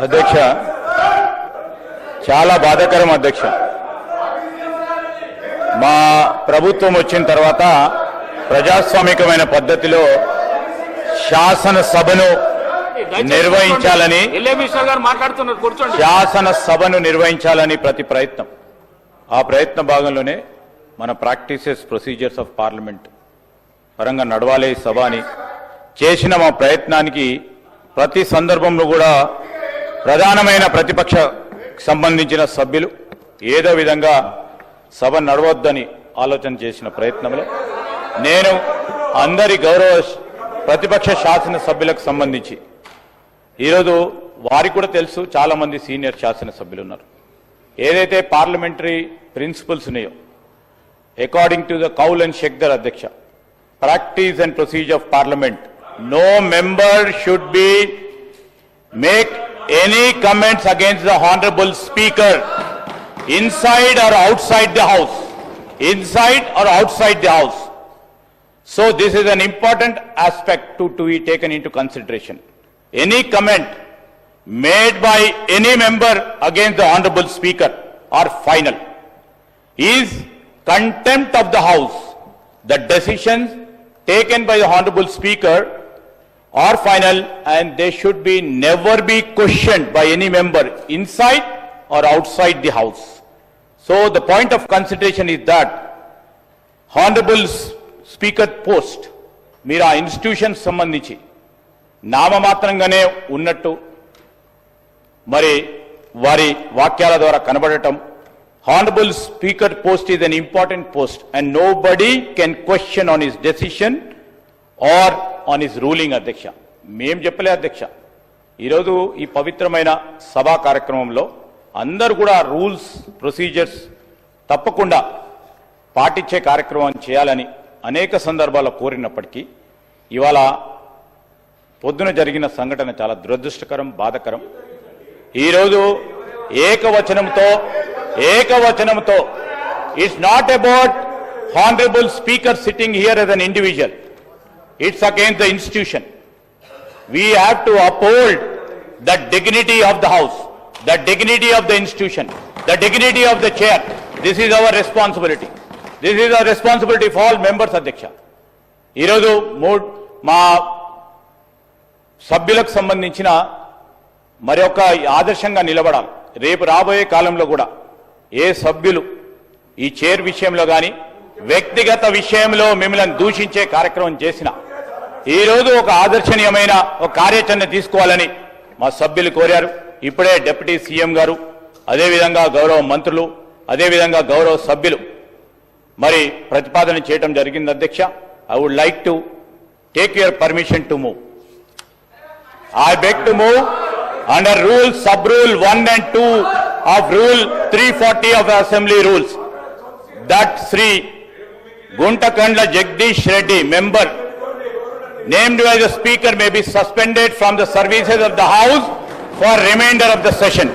అధ్యక్ష, చాలా బాధాకరం అధ్యక్ష. మా ప్రభుత్వం వచ్చిన తర్వాత ప్రజాస్వామికమైన పద్ధతిలో శాసనసభను నిర్వహించాలని ప్రతి ప్రయత్నం, ఆ ప్రయత్న భాగంలోనే మన ప్రాక్టీసెస్ ప్రొసీజర్స్ ఆఫ్ పార్లమెంట్ పరంగా నడవాలి సభ అని చేసిన మా ప్రయత్నానికి ప్రతి సందర్భంలో కూడా ప్రధానమైన ప్రతిపక్ష సంబంధించిన సభ్యులు ఏదో విధంగా సభ నడవద్దని ఆలోచన చేసిన ప్రయత్నంలో నేను అందరి గౌరవ ప్రతిపక్ష శాసన సభ్యులకు సంబంధించి ఈరోజు వారికి కూడా తెలుసు, చాలా మంది సీనియర్ శాసన సభ్యులు ఉన్నారు. ఏదైతే పార్లమెంటరీ ప్రిన్సిపల్స్ ఉన్నాయో according to the Kaul and Shakdher అధ్యక్ష, practice and procedure of parliament, no member should be make any comments against the honorable speaker inside or outside the house, inside or outside the house. So this is an important aspect to be taken into consideration. Any comment made by any member against the honorable speaker are final, is contempt of the house. The decisions taken by the honorable speaker are final and they should be never be questioned by any member inside or outside the house. So the point of consideration is that honorable speaker post మీరు ఆ institution సంబంధించి నామమాత్రంగానే ఉన్నట్టు మరి వారి వాక్యాల ద్వారా కనబడటం, honorable speaker post is an important post and nobody can question on his decision or on his ruling. అధ్యక్ష, మేం చెప్పలే అధ్యక్ష, ఈరోజు ఈ పవిత్రమైన సభా కార్యక్రమంలో అందరూ కూడా రూల్స్ ప్రొసీజర్స్ తప్పకుండా పాటించే కార్యక్రమం చేయాలని అనేక సందర్భాల్లో కోరినప్పటికీ ఇవాళ పొద్దున జరిగిన సంఘటన చాలా దురదృష్టకరం, బాధాకరం. ఈరోజు ఏకవచనంతో it's not about honourable speaker sitting here as an individual. It's against the institution. We have to uphold the dignity of the house, the dignity of the institution, the dignity of the chair. This is our responsibility. This is our responsibility for all members, అధ్యక్ష. ఈరోజు మా సభ్యులకు సంబంధించిన మరి ఒక ఆదర్శంగా నిలబడాలి. రేపు రాబోయే కాలంలో కూడా ఏ సభ్యులు ఈ చైర్ విషయంలో కానీ వ్యక్తిగత విషయంలో మిమ్మల్ని దూషించే కార్యక్రమం చేసినా ఈరోజు ఒక ఆదర్శనీయమైన ఒక కార్యాచరణ తీసుకోవాలని మా సభ్యులు కోరారు. ఇప్పుడే డిప్యూటీ సీఎం గారు, అదేవిధంగా గౌరవ మంత్రులు, అదేవిధంగా గౌరవ సభ్యులు మరి ప్రతిపాదన చేయడం జరిగింది. అధ్యక్ష, I would like to take your permission to move. I beg to move under rule, sub-rule 1 and 2 of rule 340 of the Assembly rules that Sri Guntakandla Jagdish Reddy, member named by the Speaker, may be suspended from the services of the House for remainder of the session.